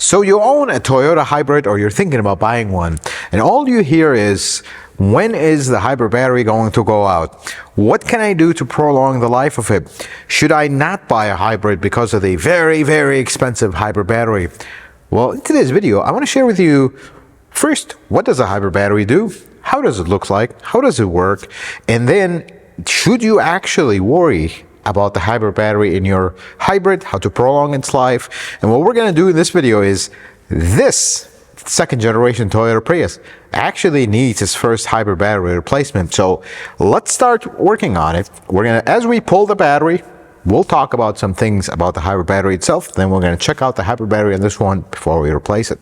So you own a Toyota hybrid or you're thinking about buying one, and all you hear is, when is the hybrid battery going to go out? What can I do to prolong the life of it? Should I not buy a hybrid because of the very, very expensive hybrid battery? Well, in today's video, I want to share with you, first, what does a hybrid battery do? How does it look like? How does it work? And then, should you actually worry about the hybrid battery in your hybrid, how to prolong its life? And what we're going to do in this video is, this second generation Toyota Prius actually needs its first hybrid battery replacement. So let's start working on it. We're going to, as we pull the battery, we'll talk about some things about the hybrid battery itself. Then we're going to check out the hybrid battery on this one before we replace it.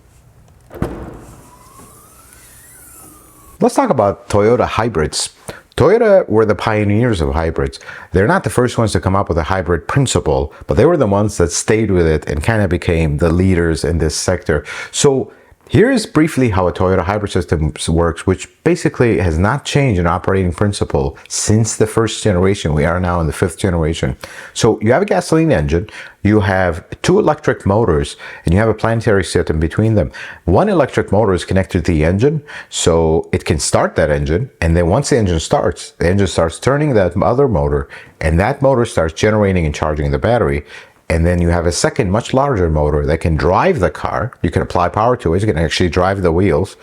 Let's talk about Toyota hybrids. Toyota were the pioneers of hybrids. They're not the first ones to come up with a hybrid principle, but they were the ones that stayed with it and kind of became the leaders in this sector. So here's briefly how a Toyota hybrid system works, which basically has not changed in operating principle since the first generation. We are now in the fifth generation. So you have a gasoline engine, you have two electric motors, and you have a planetary system between them. One electric motor is connected to the engine, so it can start that engine, and then once the engine starts turning that other motor, and that motor starts generating and charging the battery. And then you have a second, much larger motor that can drive the car. You can apply power to it. You can actually drive the wheels.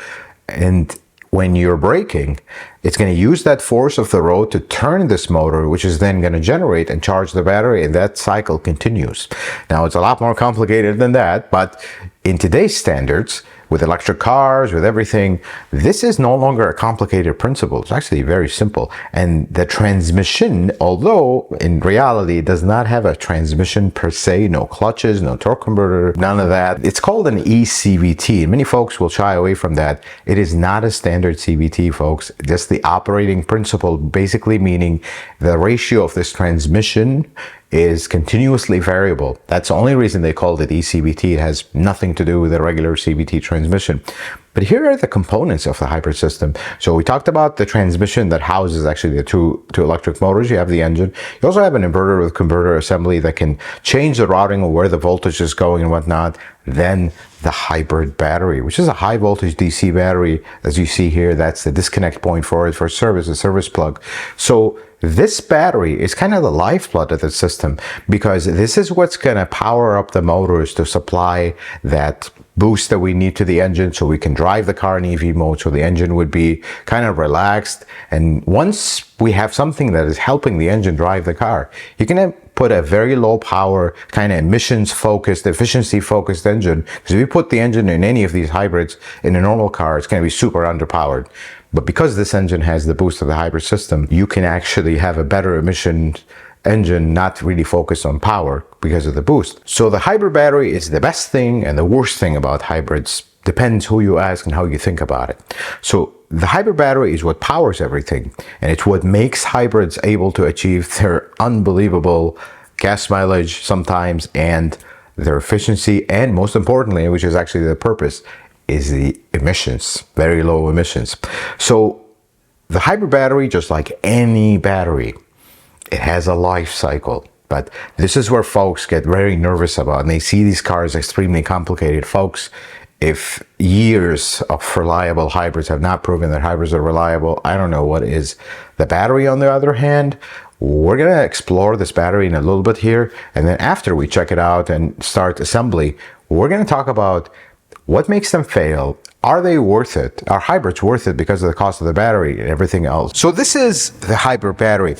And when you're braking, it's going to use that force of the road to turn this motor, which is then going to generate and charge the battery. And that cycle continues. Now, it's a lot more complicated than that. But in today's standards, with electric cars, with everything, this is no longer a complicated principle. It's actually very simple. And the transmission, although in reality it does not have a transmission per se, no clutches, no torque converter, none of that. It's called an eCVT. And many folks will shy away from that. It is not a standard CVT, folks. Just the operating principle, basically meaning the ratio of this transmission is continuously variable. That's the only reason they called it eCVT. It has nothing to do with a regular CVT transmission. But here are the components of the hybrid system. So we talked about the transmission that houses actually the two electric motors. You have the engine. You also have an inverter with converter assembly that can change the routing of where the voltage is going and whatnot. Then the hybrid battery, which is a high voltage DC battery. As you see here, that's the disconnect point for it, for service, a service plug. So this battery is kind of the lifeblood of the system, because this is what's going to power up the motors to supply that boost that we need to the engine, so we can drive the car in EV mode, so the engine would be kind of relaxed. And once we have something that is helping the engine drive the car, you can put a very low power, kind of emissions focused, efficiency focused engine. Because if you put the engine in any of these hybrids in a normal car, it's going to be super underpowered. But because this engine has the boost of the hybrid system, you can actually have a better emission engine, not really focused on power because of the boost. So the hybrid battery is the best thing and the worst thing about hybrids. Depends who you ask and how you think about it. So the hybrid battery is what powers everything, and it's what makes hybrids able to achieve their unbelievable gas mileage sometimes, and their efficiency, and most importantly, which is actually the purpose, is the emissions, very low emissions. So the hybrid battery, just like any battery, it has a life cycle. But this is where folks get very nervous about, and they see these cars extremely complicated. Folks, if years of reliable hybrids have not proven that hybrids are reliable, I don't know what is. The battery, on the other hand, we're going to explore this battery in a little bit here. And then after we check it out and start assembly, we're going to talk about what makes them fail. Are they worth it? Are hybrids worth it because of the cost of the battery and everything else? So this is the hybrid battery.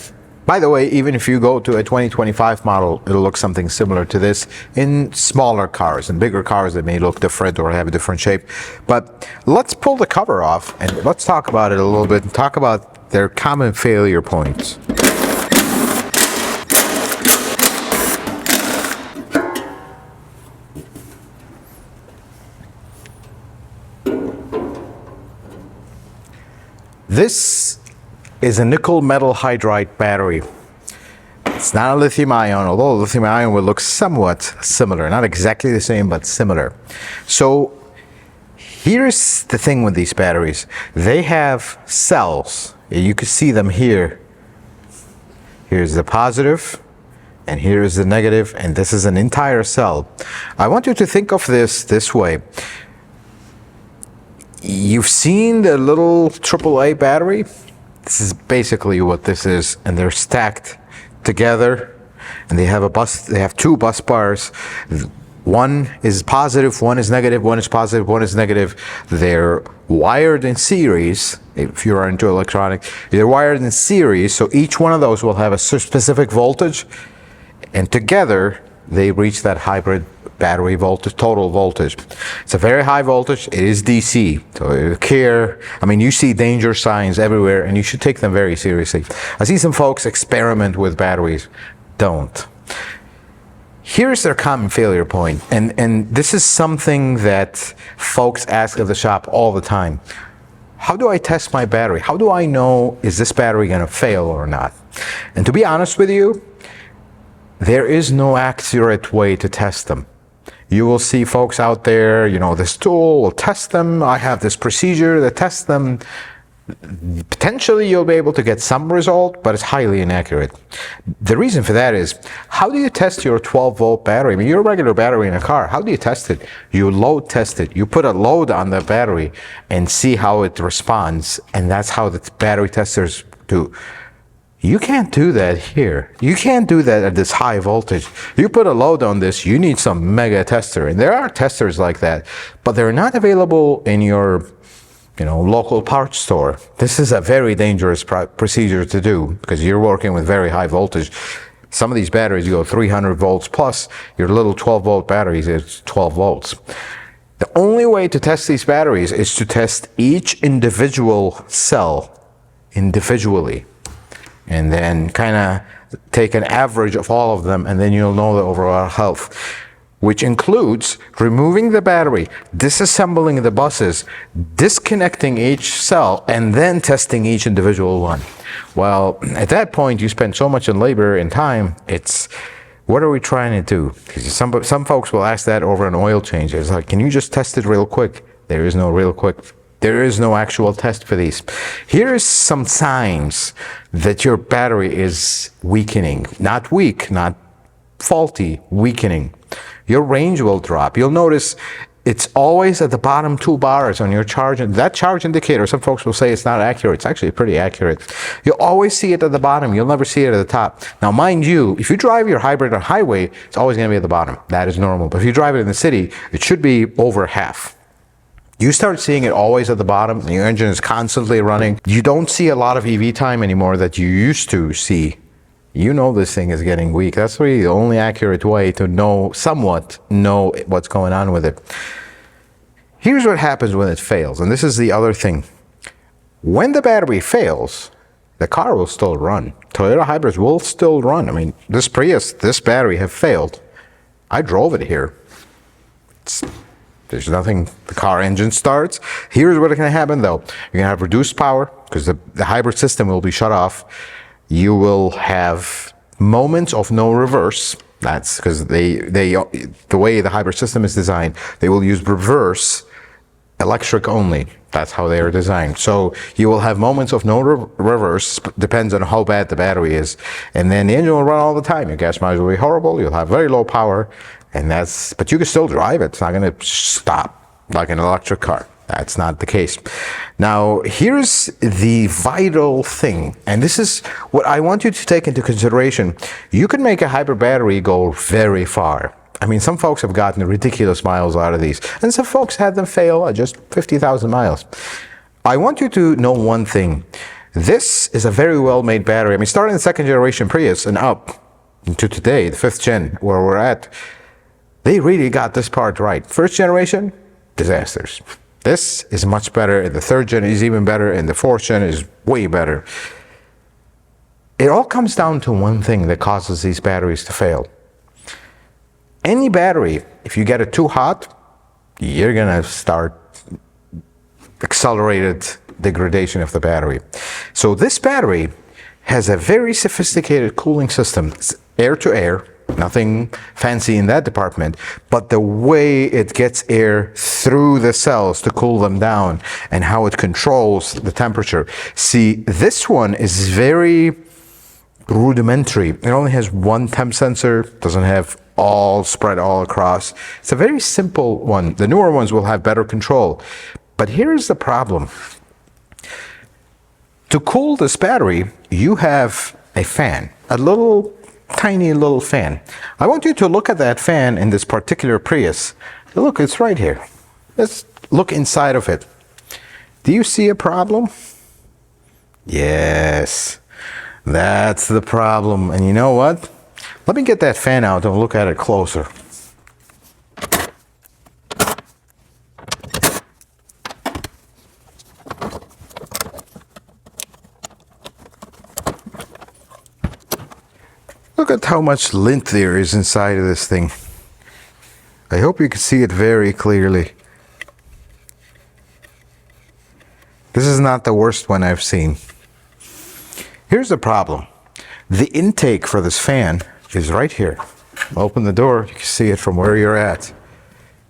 By the way, even if you go to a 2025 model, it'll look something similar to this in smaller cars. In bigger cars, they may look different or have a different shape. But let's pull the cover off and let's talk about it a little bit and talk about their common failure points. This is a nickel metal hydride battery. It's not a lithium ion, although lithium ion will look somewhat similar. Not exactly the same, but similar. So here's the thing with these batteries. They have cells. You can see them here. Here's the positive and here is the negative, and this is an entire cell. I want you to think of this way. You've seen the little AAA battery? This is basically what this is, and they're stacked together, and they have two bus bars. One is positive, one is negative, one is positive, one is negative. They're wired in series. If you're into electronics, they're wired in series, so each one of those will have a specific voltage, and together they reach that hybrid battery voltage, total voltage. It's a very high voltage. It is DC. So care. I mean, you see danger signs everywhere, and you should take them very seriously. I see some folks experiment with batteries. Don't. Here's their common failure point, and this is something that folks ask of the shop all the time. How do I test my battery? How do I know, is this battery going to fail or not? And to be honest with you, there is no accurate way to test them. You will see folks out there, you know, this tool will test them. I have this procedure that tests them. Potentially you'll be able to get some result, but it's highly inaccurate. The reason for that is, how do you test your 12-volt battery? I mean, your regular battery in a car, how do you test it? You load test it. You put a load on the battery and see how it responds, and that's how the battery testers do. You can't do that here. You can't do that at this high voltage. You put a load on this, you need some mega tester. And there are testers like that, but they're not available in your, you know, local parts store. This is a very dangerous procedure to do because you're working with very high voltage. Some of these batteries go 300 volts plus. Your little 12-volt batteries is 12 volts. The only way to test these batteries is to test each individual cell individually, and then kind of take an average of all of them, and then you'll know the overall health, which includes removing the battery, disassembling the buses, disconnecting each cell, and then testing each individual one. Well, at that point, you spend so much in labor and time, it's, what are we trying to do? Some folks will ask that over an oil change. It's like, can you just test it real quick? There is no real quick. There is no actual test for these. Here is some signs that your battery is weakening. Not weak, not faulty, weakening. Your range will drop. You'll notice it's always at the bottom 2 bars on your charge. And that charge indicator, some folks will say it's not accurate. It's actually pretty accurate. You'll always see it at the bottom. You'll never see it at the top. Now, mind you, if you drive your hybrid on highway, it's always going to be at the bottom. That is normal. But if you drive it in the city, it should be over half. You start seeing it always at the bottom, and your engine is constantly running. You don't see a lot of EV time anymore that you used to see. You know this thing is getting weak. That's really the only accurate way to know, somewhat know what's going on with it. Here's what happens when it fails, and this is the other thing. When the battery fails, the car will still run. Toyota hybrids will still run. I mean, this Prius, this battery have failed. I drove it here. There's nothing, the car engine starts. Here's what's going to happen though. You're going to have reduced power because the hybrid system will be shut off. You will have moments of no reverse. That's because the way the hybrid system is designed, they will use reverse electric only. That's how they are designed. So you will have moments of no reverse, depends on how bad the battery is. And then the engine will run all the time. Your gas mileage will be horrible. You'll have very low power. And but you can still drive it. It's not going to stop like an electric car. That's not the case. Now, here's the vital thing, and this is what I want you to take into consideration. You can make a hybrid battery go very far. I mean, some folks have gotten ridiculous miles out of these, and some folks had them fail at just 50,000 miles. I want you to know one thing. This is a very well-made battery. I mean, starting the 2nd generation Prius and up to today, the 5th gen, where we're at, they really got this part right. 1st generation, disasters. This is much better, and the 3rd gen is even better, and the 4th gen is way better. It all comes down to one thing that causes these batteries to fail. Any battery, if you get it too hot, you're gonna start accelerated degradation of the battery. So this battery has a very sophisticated cooling system. It's air to air. Nothing fancy in that department, but the way it gets air through the cells to cool them down and how it controls the temperature. See, this one is very rudimentary. It only has one temp sensor, doesn't have all spread all across. It's a very simple one. The newer ones will have better control. But here's the problem. To cool this battery, you have a fan, a little tiny little fan. I want you to look at that fan in this particular Prius. Look, it's right here. Let's look inside of it. Do you see a problem? Yes, that's the problem. And you know what? Let me get that fan out and look at it closer. Look at how much lint there is inside of this thing. I hope you can see it very clearly. This is not the worst one I've seen. Here's the problem. The intake for this fan is right here. Open the door, you can see it from where you're at.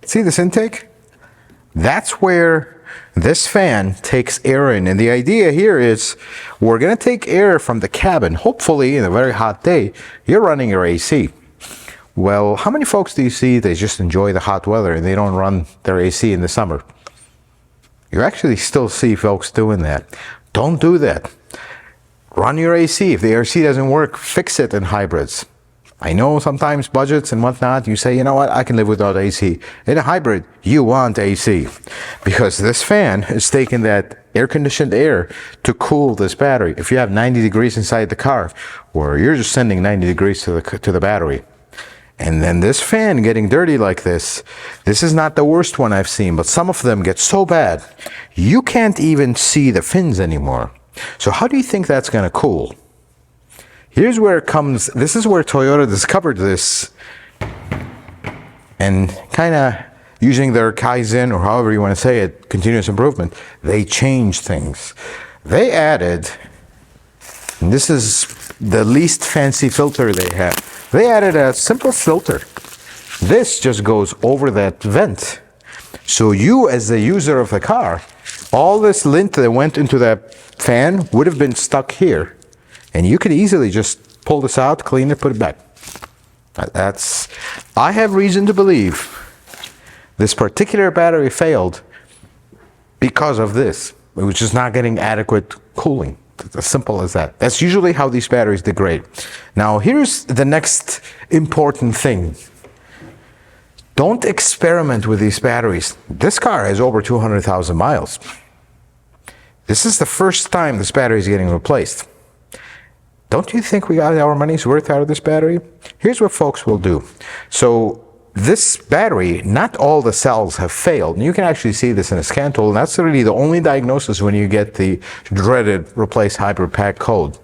See this intake? That's where this fan takes air in. And the idea here is we're going to take air from the cabin. Hopefully, in a very hot day, you're running your AC. Well, how many folks do you see they just enjoy the hot weather and they don't run their AC in the summer? You actually still see folks doing that. Don't do that. Run your AC. If the AC doesn't work, fix it in hybrids. I know sometimes budgets and whatnot, you say, you know what, I can live without AC. In a hybrid, you want AC because this fan is taking that air-conditioned air to cool this battery. If you have 90 degrees inside the car, or you're just sending 90 degrees to the battery, and then this fan getting dirty like this is not the worst one I've seen, but some of them get so bad, you can't even see the fins anymore. So how do you think that's going to cool? Here's where it comes. This is where Toyota discovered this and kind of using their Kaizen, or however you want to say it, continuous improvement, they changed things. They added, and this is the least fancy filter they have, they added a simple filter. This just goes over that vent. So you, as the user of the car, all this lint that went into that fan would have been stuck here. And you could easily just pull this out, clean it, put it back. I have reason to believe this particular battery failed because of this. It was just not getting adequate cooling. It's as simple as that. That's usually how these batteries degrade. Now, here's the next important thing. Don't experiment with these batteries. This car has over 200,000 miles. This is the first time this battery is getting replaced. Don't you think we got our money's worth out of this battery? Here's what folks will do. So this battery, not all the cells have failed. And you can actually see this in a scan tool. And that's really the only diagnosis when you get the dreaded replace hybrid pack code.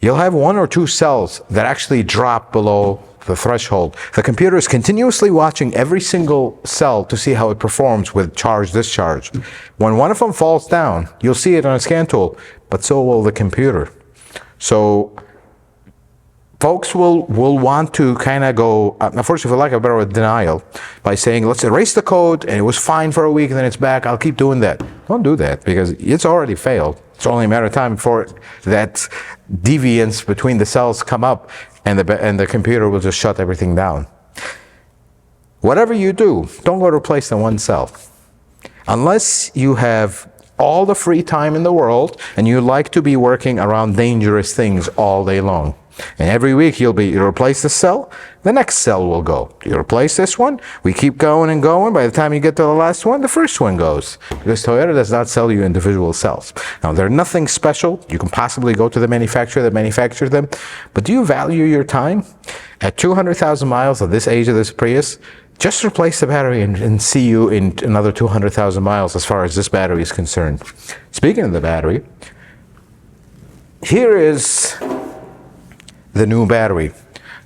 You'll have one or two cells that actually drop below the threshold. The computer is continuously watching every single cell to see how it performs with charge discharge. When one of them falls down, you'll see it on a scan tool, but so will the computer. So folks will want to kind of go, first, if you like a better word, denial, by saying, let's erase the code, and it was fine for a week, and then it's back, I'll keep doing that. Don't do that, because it's already failed. It's only a matter of time before that deviance between the cells come up, and the computer will just shut everything down. Whatever you do, don't go to replace the one cell. Unless you have all the free time in the world, and you like to be working around dangerous things all day long. And every week you replace the cell, the next cell will go. You replace this one, we keep going and going. By the time you get to the last one, the first one goes. Because Toyota does not sell you individual cells. Now, they're nothing special. You can possibly go to the manufacturer that manufactures them. But do you value your time? At 200,000 miles at this age of this Prius, just replace the battery and see you in another 200,000 miles as far as this battery is concerned. Speaking of the battery, here is the new battery.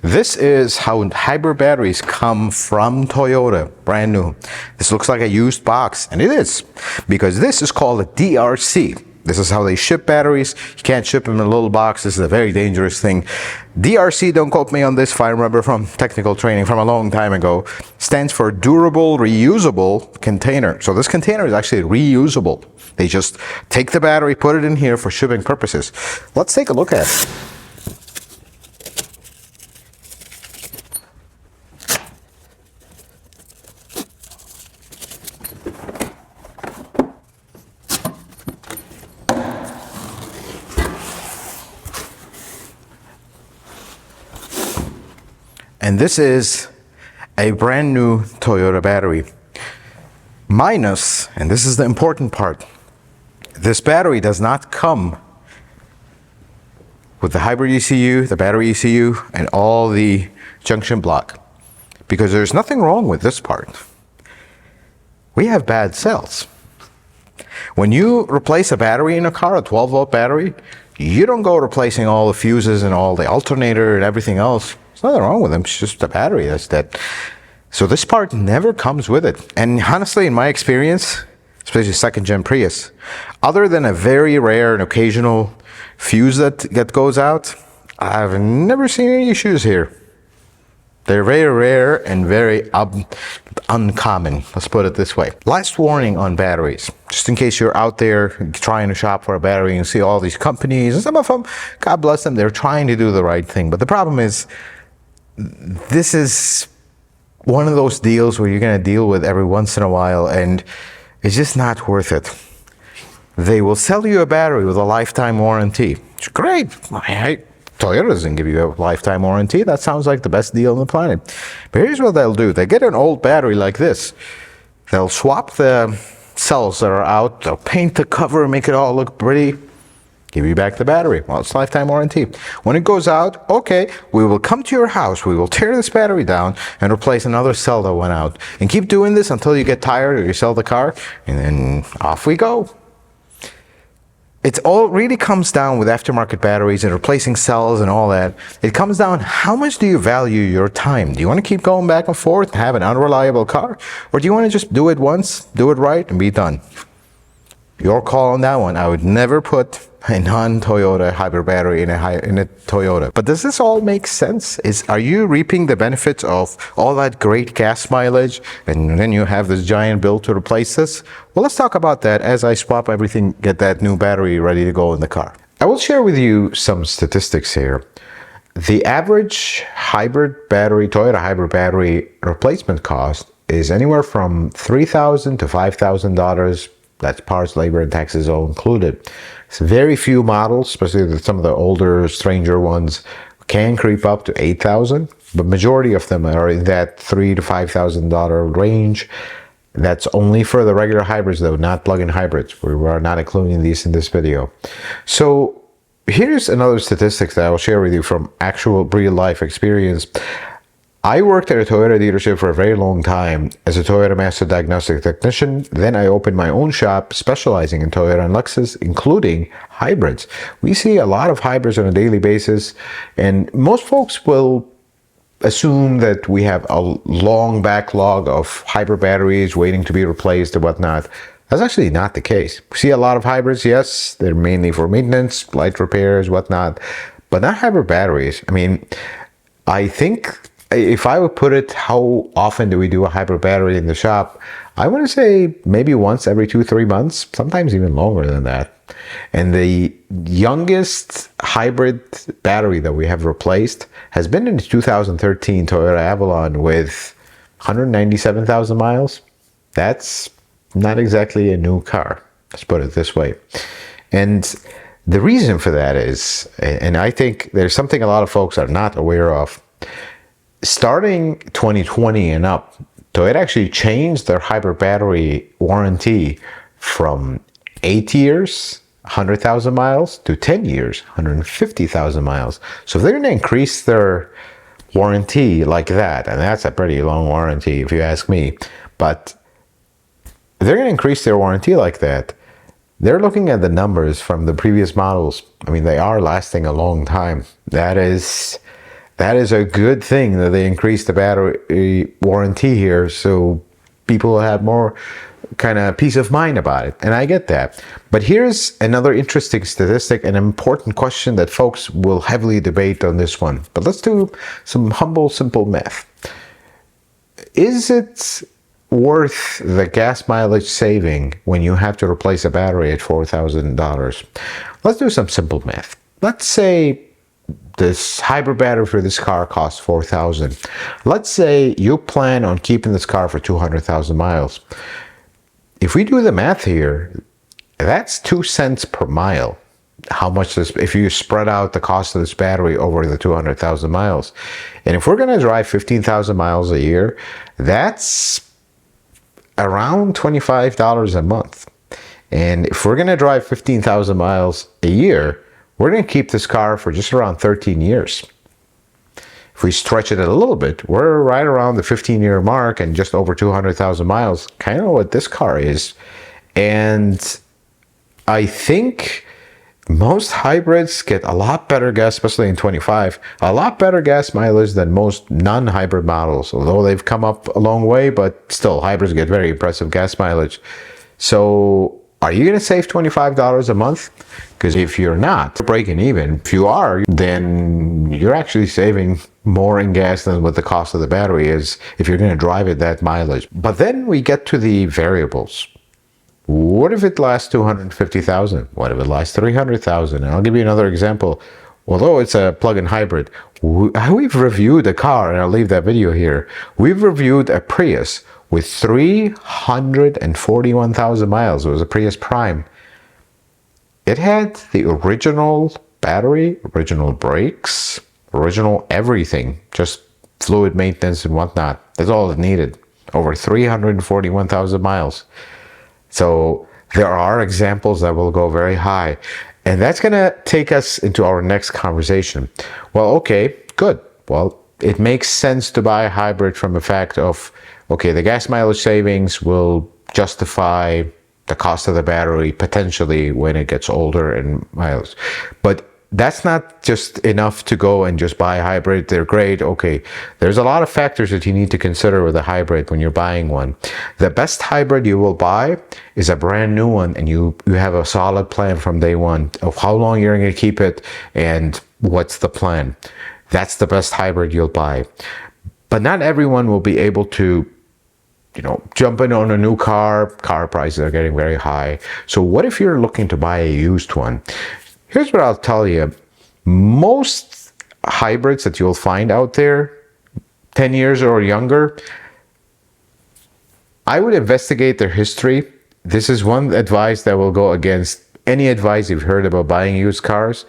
This is how hybrid batteries come from Toyota, brand new. This looks like a used box, and it is, because this is called a DRC. This is how they ship batteries. You can't ship them in a little box. This is a very dangerous thing. DRC, don't quote me on this, if I remember from technical training from a long time ago, stands for durable, reusable container. So this container is actually reusable. They just take the battery, put it in here for shipping purposes. Let's take a look at it. And this is a brand new Toyota battery. Minus, and this is the important part, this battery does not come with the hybrid ECU, the battery ECU, and all the junction block. Because there's nothing wrong with this part. We have bad cells. When you replace a battery in a car, a 12-volt battery, you don't go replacing all the fuses and all the alternator and everything else. There's nothing wrong with them, it's just the battery that's dead. So this part never comes with it. And honestly, in my experience, especially second-gen Prius, other than a very rare and occasional fuse that goes out, I've never seen any issues here. They're very rare and very uncommon, let's put it this way. Last warning on batteries, just in case you're out there trying to shop for a battery and see all these companies, and some of them, God bless them, they're trying to do the right thing. But the problem is, this is one of those deals where you're going to deal with every once in a while, and it's just not worth it. They will sell you a battery with a lifetime warranty. It's great. Toyota doesn't give you a lifetime warranty. That sounds like the best deal on the planet. But here's what they'll do. They get an old battery like this. They'll swap the cells that are out. They'll paint the cover, make it all look pretty. Give you back the battery. Well, it's lifetime warranty. When it goes out, okay, we will come to your house. We will tear this battery down and replace another cell that went out. And keep doing this until you get tired or you sell the car. And then off we go. It all really comes down with aftermarket batteries and replacing cells and all that. It comes down, how much do you value your time? Do you want to keep going back and forth and have an unreliable car? Or do you want to just do it once, do it right, and be done? Your call on that one. I would never put a non-Toyota hybrid battery in a Toyota. But does this all make sense? Are you reaping the benefits of all that great gas mileage and then you have this giant bill to replace this? Well, let's talk about that as I swap everything, get that new battery ready to go in the car. I will share with you some statistics here. The average Toyota hybrid battery replacement cost is anywhere from $3,000 to $5,000. That's parts, labor, and taxes all included. It's very few models, especially some of the older, stranger ones, can creep up to $8,000, but majority of them are in that $3,000 to $5,000 range. That's only for the regular hybrids, though, not plug-in hybrids. We are not including these in this video. So here's another statistic that I will share with you from actual real-life experience. I worked at a Toyota dealership for a very long time as a Toyota Master Diagnostic Technician. Then I opened my own shop specializing in Toyota and Lexus, including hybrids. We see a lot of hybrids on a daily basis, and most folks will assume that we have a long backlog of hybrid batteries waiting to be replaced and whatnot. That's actually not the case. We see a lot of hybrids, yes, they're mainly for maintenance, light repairs, whatnot, but not hybrid batteries. I mean, I think if I would put it, how often do we do a hybrid battery in the shop? I want to say maybe once every 2-3 months, sometimes even longer than that. And the youngest hybrid battery that we have replaced has been in the 2013 Toyota Avalon with 197,000 miles. That's not exactly a new car, let's put it this way. And the reason for that is, and I think there's something a lot of folks are not aware of, starting 2020 and up, Toyota actually changed their hybrid battery warranty from 8 years, 100,000 miles, to 10 years, 150,000 miles. So if they're going to increase their warranty like that, and that's a pretty long warranty if you ask me, but if they're going to increase their warranty like that, they're looking at the numbers from the previous models. I mean, they are lasting a long time. That is a good thing that they increased the battery warranty here, so people will have more kind of peace of mind about it. And I get that. But here's another interesting statistic, an important question that folks will heavily debate on this one. But let's do some humble, simple math. Is it worth the gas mileage saving when you have to replace a battery at $4,000? Let's do some simple math. Let's say this hybrid battery for this car costs $4,000. Let's say you plan on keeping this car for 200,000 miles. if we do the math here, that's 2 cents per mile. How much this, if you spread out the cost of this battery over the 200,000 miles. And if we're going to drive 15,000 miles a year, that's around $25 a month. And if we're going to drive 15,000 miles a year, we're going to keep this car for just around 13 years. If we stretch it a little bit, we're right around the 15-year mark and just over 200,000 miles, kind of what this car is. And I think most hybrids get a lot better gas, especially in 25, a lot better gas mileage than most non-hybrid models, although they've come up a long way, but still, hybrids get very impressive gas mileage. So are you going to save $25 a month? Because if you're not, you're breaking even. If you are, then you're actually saving more in gas than what the cost of the battery is if you're going to drive it that mileage. But then we get to the variables. What if it lasts 250,000? What if it lasts 300,000? And I'll give you another example. Although it's a plug-in hybrid, we've reviewed a car, and I'll leave that video here. We've reviewed a Prius with 341,000 miles. It was a Prius Prime. It had the original battery, original brakes, original everything, just fluid maintenance and whatnot. That's all it needed. Over 341,000 miles. So there are examples that will go very high. And that's going to take us into our next conversation. Well, okay, good. Well, it makes sense to buy a hybrid from the fact of, okay, the gas mileage savings will justify the cost of the battery potentially when it gets older and miles. But that's not just enough to go and just buy a hybrid. They're great. Okay, there's a lot of factors that you need to consider with a hybrid when you're buying one. The best hybrid you will buy is a brand new one, and you have a solid plan from day one of how long you're going to keep it and what's the plan. That's the best hybrid you'll buy. But not everyone will be able to, jump in on a new car. Car prices are getting very high. So what if you're looking to buy a used one? Here's what I'll tell you. Most hybrids that you'll find out there, 10 years or younger, I would investigate their history. This is one advice that will go against any advice you've heard about buying used cars.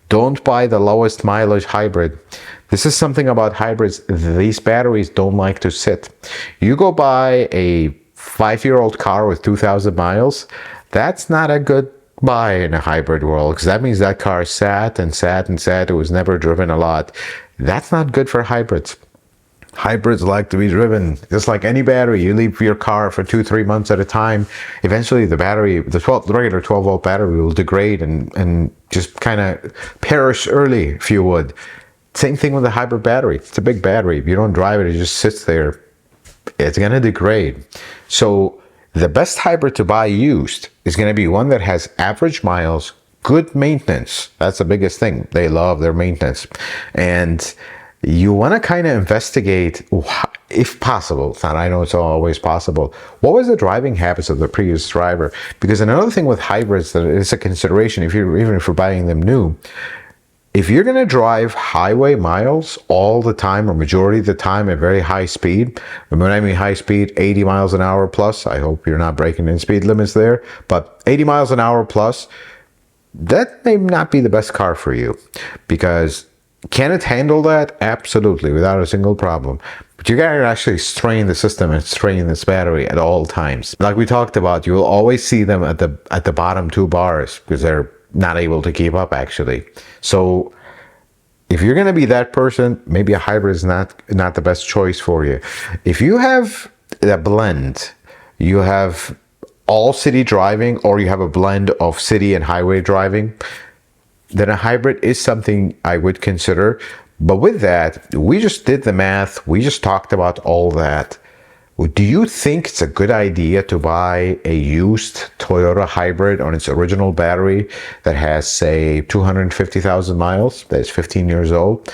Don't buy the lowest mileage hybrid. This is something about hybrids. These batteries don't like to sit. You go buy a 5-year-old car with 2,000 miles, that's not a good buy in a hybrid world, because that means that car sat and sat and sat. It was never driven a lot. That's not good for hybrids. Hybrids like to be driven. Just like any battery, you leave your car for 2-3 months at a time. Eventually the battery, the regular 12-volt battery will degrade and just kind of perish early, if you would. Same thing with a hybrid battery. It's a big battery. If you don't drive it, it just sits there. It's going to degrade. So the best hybrid to buy used is going to be one that has average miles, good maintenance. That's the biggest thing. They love their maintenance. And you want to kind of investigate, if possible, I know it's always possible, what was the driving habits of the previous driver? Because another thing with hybrids that is a consideration, even if you're buying them new, if you're going to drive highway miles all the time or majority of the time at very high speed, and when I mean high speed, 80 miles an hour plus, I hope you're not breaking in speed limits there, but 80 miles an hour plus, that may not be the best car for you. Because can it handle that? Absolutely, without a single problem. But you gotta actually strain the system and strain this battery at all times. Like we talked about, you will always see them at the bottom 2 bars because they're not able to keep up actually. So if you're going to be that person, maybe a hybrid is not the best choice for you. If you have a blend, you have all city driving, or you have a blend of city and highway driving, then a hybrid is something I would consider. But with that, we just did the math. We just talked about all that. Do you think it's a good idea to buy a used Toyota hybrid on its original battery that has, say, 250,000 miles, that's 15 years old?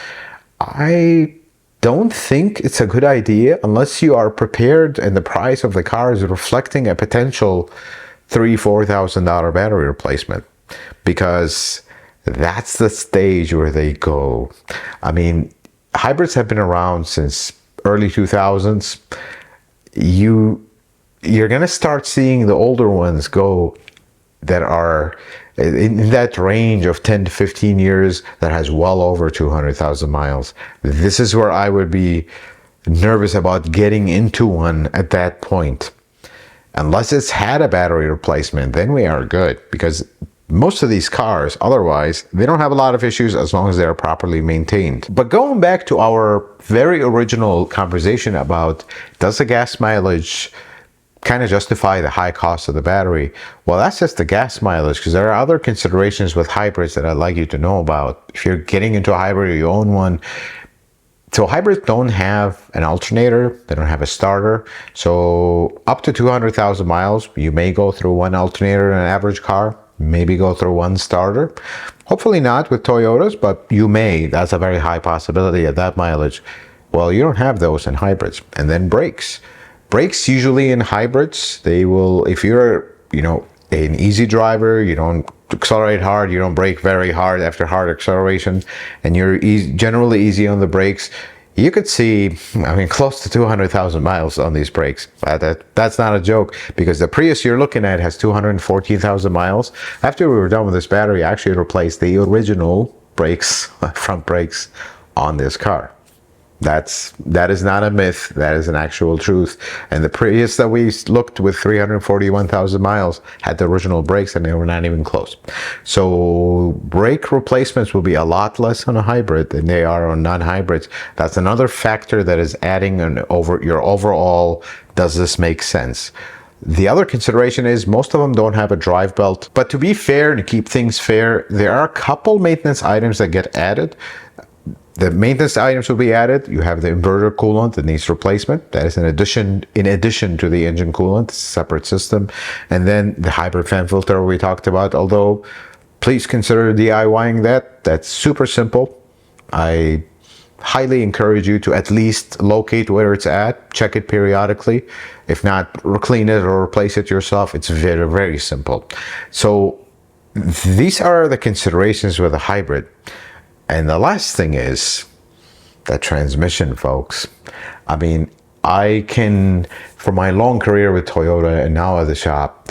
I don't think it's a good idea unless you are prepared and the price of the car is reflecting a potential $3,000-$4,000 battery replacement, because that's the stage where they go. I mean, hybrids have been around since early 2000s. you're going to start seeing the older ones go that are in that range of 10 to 15 years that has well over 200,000 miles. This is where I would be nervous about getting into one at that point. Unless it's had a battery replacement, then we are good, because most of these cars, otherwise, they don't have a lot of issues as long as they're properly maintained. But going back to our very original conversation about, does the gas mileage kind of justify the high cost of the battery? Well, that's just the gas mileage, because there are other considerations with hybrids that I'd like you to know about. If you're getting into a hybrid or you own one, so hybrids don't have an alternator, they don't have a starter. So up to 200,000 miles, you may go through one alternator in an average car, maybe go through one starter. Hopefully not with Toyotas, but you may. That's a very high possibility at that mileage. Well, you don't have those in hybrids. And then brakes. Brakes usually in hybrids, they will, if you're, an easy driver, you don't accelerate hard, you don't brake very hard after hard acceleration, and you're generally easy on the brakes, you could see, close to 200,000 miles on these brakes. That's not a joke, because the Prius you're looking at has 214,000 miles. After we were done with this battery, I actually replaced the original brakes, front brakes, on this car. That is not a myth. That is an actual truth. And the Prius that we looked with 341,000 miles had the original brakes, and they were not even close. So brake replacements will be a lot less on a hybrid than they are on non-hybrids. That's another factor that is adding over your overall, does this make sense? The other consideration is most of them don't have a drive belt. But to be fair and to keep things fair, there are a couple maintenance items that get added. The maintenance items will be added. You have the inverter coolant that needs replacement. That is in addition to the engine coolant, it's a separate system. And then the hybrid fan filter we talked about, although please consider DIYing that. That's super simple. I highly encourage you to at least locate where it's at, check it periodically. If not, clean it or replace it yourself. It's very, very simple. So these are the considerations with a hybrid. And the last thing is the transmission, folks. I can, for my long career with Toyota and now at the shop,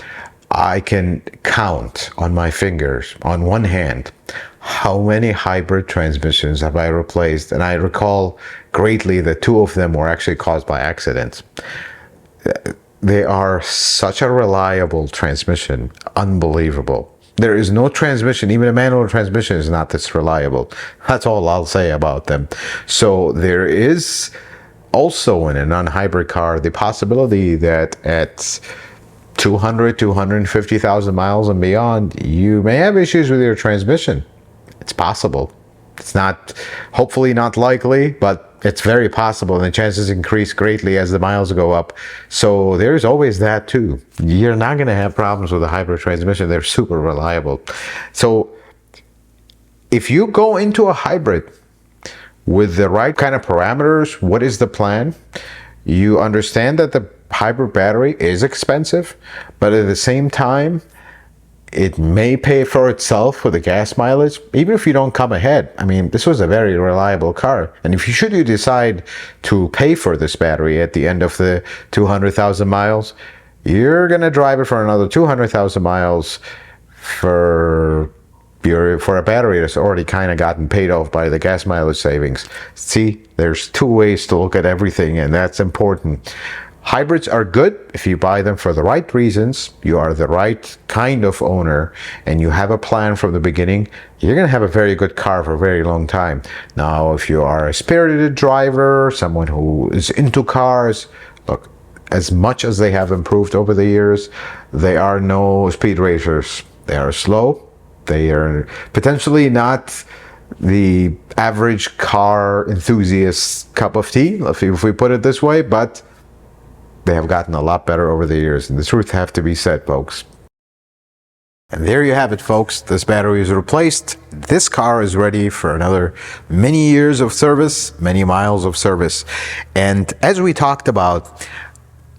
I can count on my fingers, on one hand, how many hybrid transmissions have I replaced. And I recall greatly that 2 of them were actually caused by accidents. They are such a reliable transmission, unbelievable. There is no transmission, even a manual transmission is not this reliable. That's all I'll say about them. So there is also in a non-hybrid car the possibility that at 250,000 miles and beyond, you may have issues with your transmission. It's possible. It's not, hopefully not likely, but it's very possible, and the chances increase greatly as the miles go up. So there's always that too. You're not going to have problems with a hybrid transmission. They're super reliable. So if you go into a hybrid with the right kind of parameters, what is the plan? You understand that the hybrid battery is expensive, but at the same time, it may pay for itself with the gas mileage, even if you don't come ahead. This was a very reliable car. And if you decide to pay for this battery at the end of the 200,000 miles, you're going to drive it for another 200,000 miles for a battery that's already kind of gotten paid off by the gas mileage savings. See, there's 2 ways to look at everything, and that's important. Hybrids are good if you buy them for the right reasons, you are the right kind of owner, and you have a plan from the beginning. You're going to have a very good car for a very long time. Now, if you are a spirited driver, someone who is into cars, look, as much as they have improved over the years, they are no speed racers. They are slow. They are potentially not the average car enthusiast cup of tea, if we put it this way, but they have gotten a lot better over the years, and the truth have to be said, folks. And there you have it, folks. This battery is replaced. This car is ready for another many years of service, many miles of service. And as we talked about,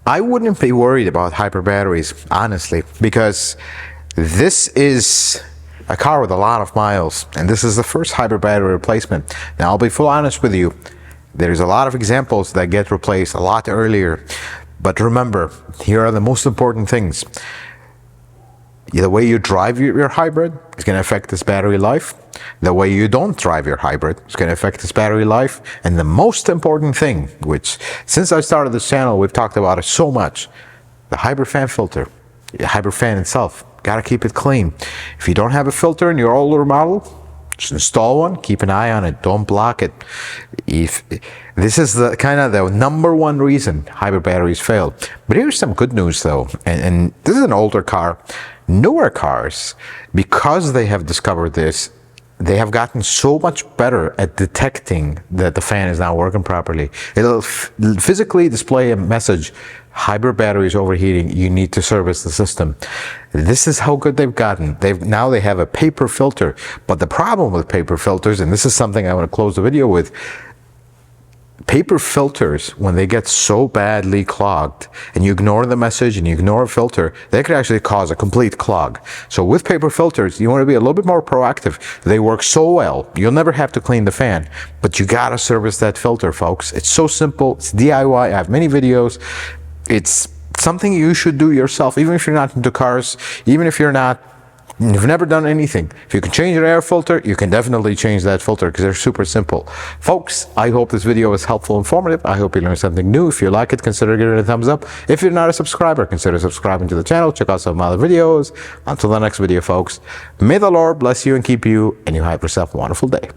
I wouldn't be worried about hybrid batteries, honestly, because this is a car with a lot of miles, and this is the first hybrid battery replacement. Now, I'll be full honest with you. There's a lot of examples that get replaced a lot earlier. But remember, here are the most important things. The way you drive your hybrid is going to affect its battery life. The way you don't drive your hybrid is going to affect its battery life. And the most important thing, which since I started this channel, we've talked about it so much, the hybrid fan filter, the hybrid fan itself, got to keep it clean. If you don't have a filter in your older model, just install one, keep an eye on it, don't block it. If this is the kind of the number one reason hybrid batteries fail. But here's some good news though, and this is an older car. Newer cars, because they have discovered this, they have gotten so much better at detecting that the fan is not working properly. It'll physically display a message, hybrid battery is overheating, you need to service the system. This is how good they've gotten. Now they have a paper filter. But the problem with paper filters, and this is something I want to close the video with, paper filters, when they get so badly clogged and you ignore the message and you ignore a filter, they could actually cause a complete clog. So with paper filters, you want to be a little bit more proactive. They work so well, you'll never have to clean the fan, but you gotta service that filter, folks. It's so simple, it's DIY, I have many videos. It's something you should do yourself, even if you're not into cars, even if you've never done anything. If you can change your air filter, you can definitely change that filter because they're super simple. Folks, I hope this video was helpful, informative. I hope you learned something new. If you like it, consider giving it a thumbs up. If you're not a subscriber, consider subscribing to the channel. Check out some other videos. Until the next video, folks, may the Lord bless you and keep you, and you have yourself a wonderful day.